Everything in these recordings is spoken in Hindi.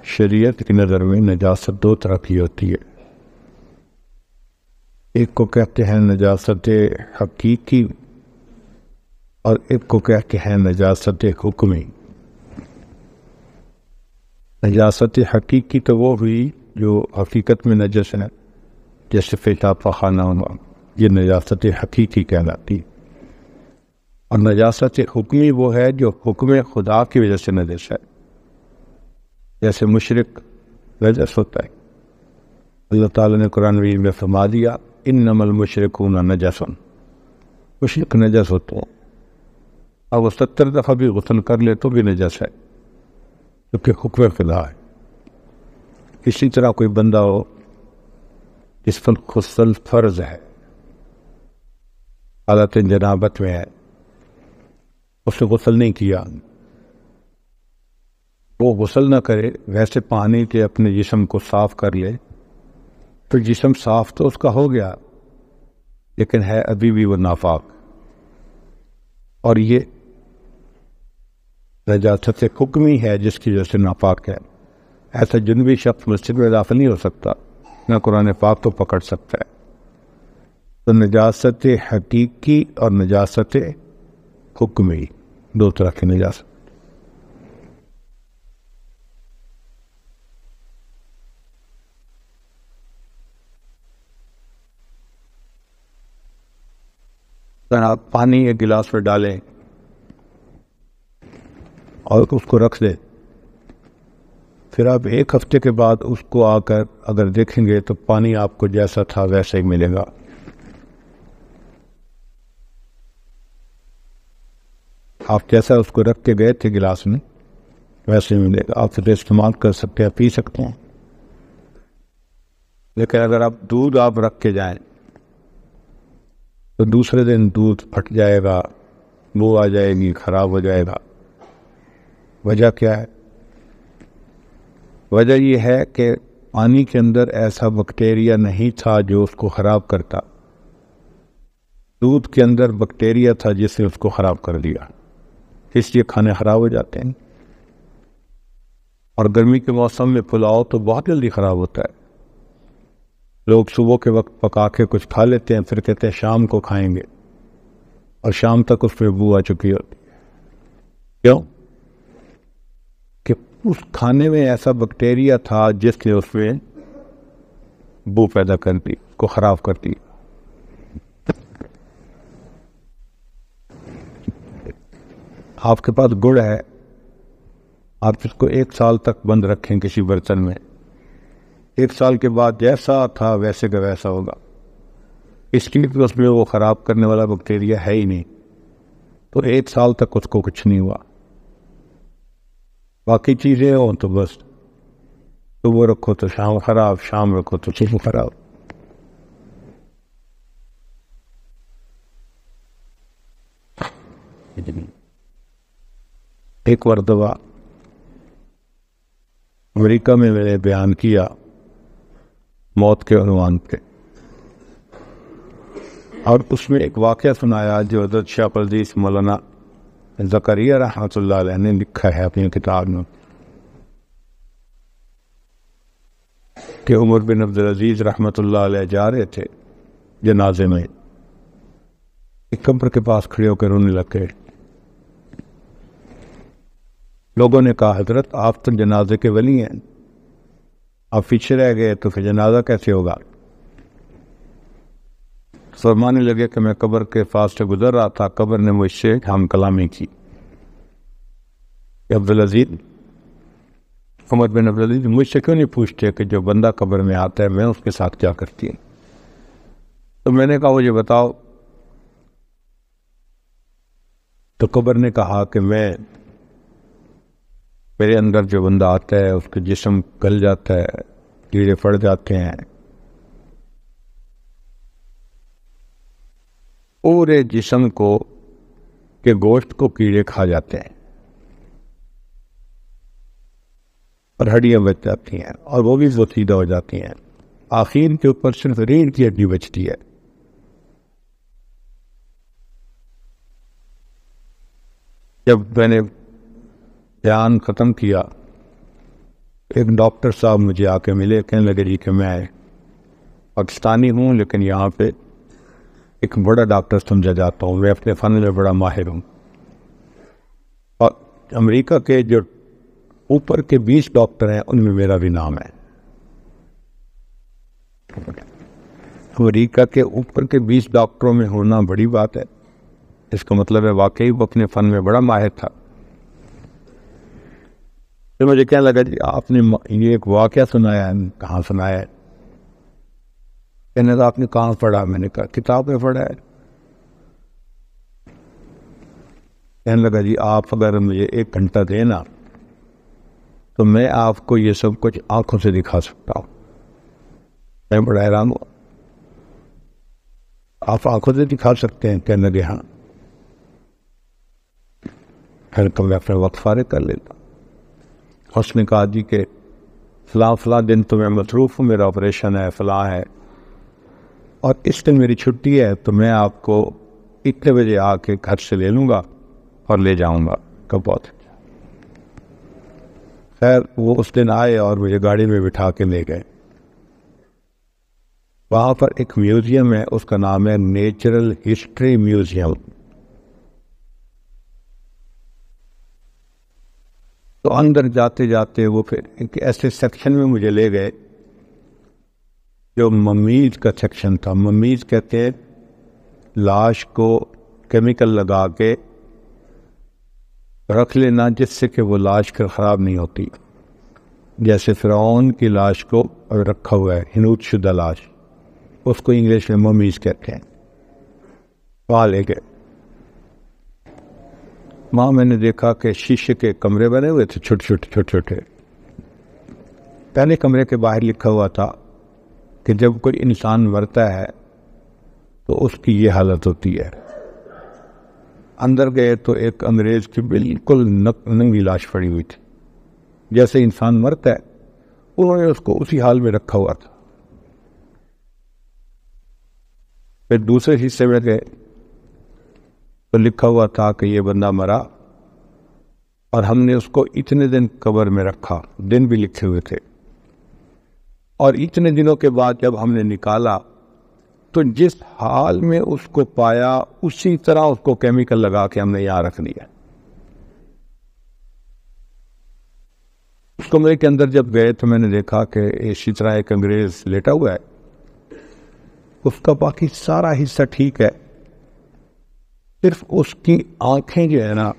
शरीयत की नज़र में नजासत दो तरह की होती है। एक को कहते हैं नजासत हकीकी और एक को कहते हैं नजासत हुक्मी। नजासत हकीकी तो वो हुई जो हकीकत में नजस है, जैसे पेशाब पखाना होना, ये नजासत हकीकी कहलाती। और नजासत हुक्मी वो है जो हुक्म खुदा की वजह से नजस है, जैसे मुशरिक नजस होता है। अल्लाह ताला ने कुरान में फरमा दिया इन्नमल मुशरिकून नजसन, मुशरिक नजस होते हैं। अब वो 70 दफ़ा भी गुस्ल कर ले तो भी नजस है, क्योंकि हुक्म खुदा है। इसी तरह कोई बंदा हो जिस पर गुस्ल फर्ज है, हालत जनाबत में है, उसने गुस्ल नहीं किया, वो गुस्ल ना करे, वैसे पानी के अपने जिस्म को साफ कर ले, तो जिस्म साफ तो उसका हो गया, लेकिन है अभी भी वो नापाक। और ये नजासत हुक्मी है जिसकी वजह से नापाक है। ऐसा जुनबी शख्स मस्जिद में दाखिल नहीं हो सकता, ना कुरान पाक को पकड़ सकता है। तो नजासत हकीकी और नजासत हुक्मी दो तरह की नजासत। अगर आप पानी एक गिलास में डालें और उसको रख दें, फिर आप एक हफ्ते के बाद उसको आकर अगर देखेंगे तो पानी आपको जैसा था वैसा ही मिलेगा। आप जैसा उसको रख के गए थे गिलास में वैसे ही मिलेगा। आप फिर इस्तेमाल कर सकते हैं, पी सकते हैं। लेकिन अगर आप दूध आप रख के जाएं तो दूसरे दिन दूध फट जाएगा, बू आ जाएगी, खराब हो जाएगा। वजह क्या है? वजह यह है कि पानी के अंदर ऐसा बैक्टीरिया नहीं था जो उसको ख़राब करता, दूध के अंदर बैक्टीरिया था जिसने उसको ख़राब कर दिया, इसलिए खाने ख़राब हो जाते हैं। और गर्मी के मौसम में पुलाव तो बहुत जल्दी ख़राब होता है। लोग सुबह के वक्त पका के कुछ खा लेते हैं, फिर कहते हैं शाम को खाएंगे, और शाम तक उसमें बू आ चुकी होती है। क्यों? कि उस खाने में ऐसा बैक्टीरिया था जिसने उसमें बू पैदा कर दी, को ख़राब कर दी। आपके पास गुड़ है, आप इसको 1 साल तक बंद रखें किसी बर्तन में, 1 साल के बाद जैसा था वैसे का वैसा होगा, इसलिए कि उसमें वो ख़राब करने वाला बैक्टीरिया है ही नहीं। तो 1 साल तक उसको कुछ नहीं हुआ। बाकी चीज़ें हो तो बस सुबह रखो तो शाम खराब, शाम रखो तो सुबह खराब। एक मरतबा अमेरिका में मैंने बयान किया मौत के उन्वान पे, और उसमें एक वाक़या सुनाया जो हज़रत शाह परदीस मौलाना ज़करिया रहमतुल्लाह अलैह ने लिखा है अपनी किताब में कि उमर बिन अब्दुल अजीज़ रहमतुल्लाह अलैह जा रहे थे जनाजे में, एक कब्र के पास खड़े होकर रोने लगे। लोगों ने कहा हजरत आप तो जनाजे के वली हैं, आप पीछे रह गए तो फिर जनाजा कैसे होगा? फरमाने लगे कि मैं कब्र के पास से गुजर रहा था, कब्र ने मुझसे हम कलामी की। अब्दुल अजीज, उमर बिन अब्दुल अजीज मुझसे क्यों नहीं पूछते कि जो बंदा कब्र में आता है मैं उसके साथ क्या करती हूँ? तो मैंने कहा मुझे बताओ। तो कब्र ने कहा कि मेरे अंदर जो बंदा आता है उसका जिस्म गल जाता है, कीड़े पड़ जाते हैं, पूरे जिस्म को के गोश्त को कीड़े खा जाते हैं और हड्डियां बच जाती हैं, और वो भी बोसीदा हो जाती हैं। आखिर के ऊपर सिर्फ रीढ़ की हड्डी बचती है। जब मैंने बयान ख़त्म किया, एक डॉक्टर साहब मुझे आके मिले, कहने लगे जी कि मैं पाकिस्तानी हूँ लेकिन यहाँ पे एक बड़ा डॉक्टर समझा जाता हूँ, मैं अपने फ़न में बड़ा माहिर हूँ। और अमेरिका के जो ऊपर के 20 डॉक्टर हैं उनमें मेरा भी नाम है। अमेरिका के ऊपर के 20 डॉक्टरों में होना बड़ी बात है। इसका मतलब है वाकई वो अपने फ़न में बड़ा माहिर था। तो मुझे क्या लगा जी आपने ये एक वाक़या सुनाया है, कहाँ सुनाया है? कहने लगा आपने कहाँ पढ़ा? मैंने कहा किताब में पढ़ा है। कहने लगा जी आप अगर मुझे 1 घंटा देना तो मैं आपको ये सब कुछ आंखों से दिखा सकता हूँ। मैं बड़ा हैरान हुआ, आप आंखों से दिखा सकते हैं? कहने लगे हाँ। फिर मैं अपना वक्त फारिग कर लेता। उसने कहा जी के फ़लाँ दिन तो मैं मसरूफ़ हूँ, मेरा ऑपरेशन है, फ़लाँ है, और इस दिन मेरी छुट्टी है, तो मैं आपको इतने बजे आके घर से ले लूँगा और ले जाऊँगा। कब बहुत खैर वो उस दिन आए और मुझे गाड़ी में बिठा के ले गए। वहाँ पर एक म्यूज़ियम है, उसका नाम है नेचुरल हिस्ट्री म्यूज़ियम। तो अंदर जाते जाते वो फिर एक ऐसे सेक्शन में मुझे ले गए जो ममीज का सेक्शन था। ममीज कहते हैं लाश को केमिकल लगा के रख लेना जिससे कि वो लाश ख़राब नहीं होती। जैसे फ़िरौन की लाश को रखा हुआ है, हिनूत शुदा लाश, उसको इंग्लिश में ममीज कहते हैं। वहाँ ले गए। वहाँ मैंने देखा कि शीशे के कमरे बने हुए थे, छोटे छोटे। पहले कमरे के बाहर लिखा हुआ था कि जब कोई इंसान मरता है तो उसकी ये हालत होती है। अंदर गए तो एक अंग्रेज़ की बिल्कुल नंगी लाश पड़ी हुई थी। जैसे इंसान मरता है उन्होंने उसको उसी हाल में रखा हुआ था। फिर दूसरे हिस्से में गए तो लिखा हुआ था कि ये बंदा मरा और हमने उसको इतने दिन कब्र में रखा, दिन भी लिखे हुए थे, और इतने दिनों के बाद जब हमने निकाला तो जिस हाल में उसको पाया उसी तरह उसको केमिकल लगा के हमने यहाँ रख दिया। उस कमरे के अंदर जब गए तो मैंने देखा कि इसी तरह एक अंग्रेज लेटा हुआ है, उसका बाकी सारा हिस्सा ठीक है, सिर्फ उसकी आंखें जो है ना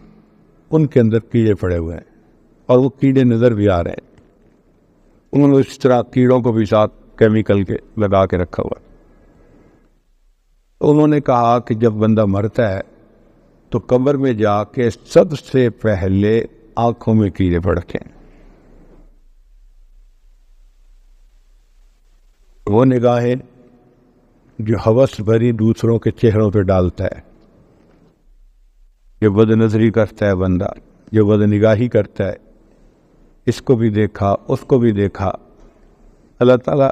उनके अंदर कीड़े पड़े हुए हैं और वो कीड़े नज़र भी आ रहे हैं। उन्होंने इस तरह कीड़ों को भी साथ केमिकल के लगा के रखा हुआ है। तो उन्होंने कहा कि जब बंदा मरता है तो कब्र में जाके सबसे पहले आंखों में कीड़े पड़ते हैं। वो निगाहें जो हवस भरी दूसरों के चेहरों पे डालता है, जो बदनज़री करता है बंदा, जो बदनिगाही करता है, इसको भी देखा उसको भी देखा। अल्लाह ताला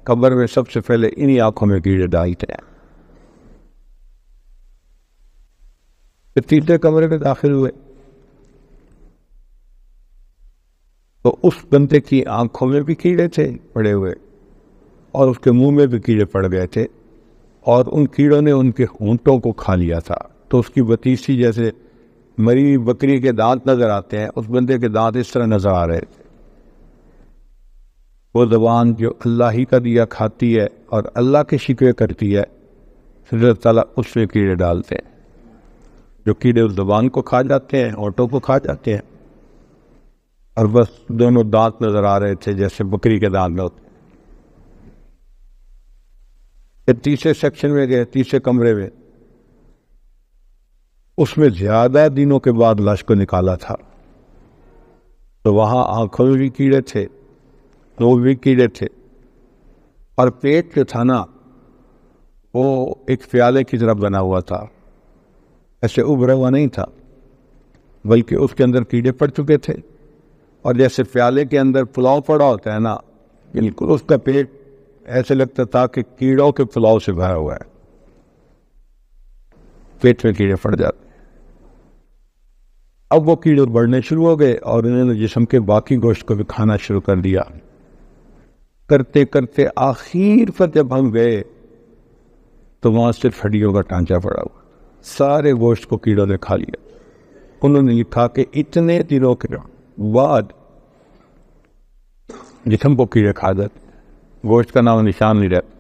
कब्र में सबसे पहले इन्हीं आंखों में कीड़े डालते हैं। फिर तीसरे कमरे में दाखिल हुए तो उस बंदे की आंखों में भी कीड़े थे पड़े हुए और उसके मुंह में भी कीड़े पड़ गए थे और उन कीड़ों ने उनके होंठों को खा लिया था। तो उसकी बतीसी जैसे मरी हुई बकरी के दांत नजर आते हैं, उस बंदे के दांत इस तरह नजर आ रहे थे। वो ज़बान जो अल्लाह ही का दिया खाती है और अल्लाह के शिकवे करती है, फिर अल्लाह ताला उसमें कीड़े डालते हैं। जो कीड़े उस ज़बान को खा जाते हैं, होंठों को खा जाते हैं, और बस दोनों दांत नजर आ रहे थे जैसे बकरी के दांत में होते हैं। फिर तीसरे सेक्शन में गए, तीसरे कमरे में, उसमें ज़्यादा दिनों के बाद लाश को निकाला था। तो वहाँ आंखों में भी कीड़े थे, मुंह में भी कीड़े थे, और पेट जो था ना वो एक प्याले की तरह बना हुआ था, ऐसे उभरा हुआ नहीं था, बल्कि उसके अंदर कीड़े पड़ चुके थे। और जैसे प्याले के अंदर पुलाव पड़ा होता है ना, बिल्कुल उसका पेट ऐसे लगता था कि कीड़ों के पुलाव से भरा हुआ है। पेट में कीड़े पड़ जाते। अब वो कीड़े बढ़ने शुरू हो गए और उन्होंने जिस्म के बाकी गोश्त को भी खाना शुरू कर दिया। करते करते आखिर पर जब हम गए तो वहाँ सिर्फ हड्डियों का टांचा पड़ा हुआ, सारे गोश्त को कीड़ों ने खा लिया। उन्होंने लिखा कि इतने दिनों के बाद जिस्म को कीड़े खा जाते, गोश्त का नाम निशान नहीं रहता।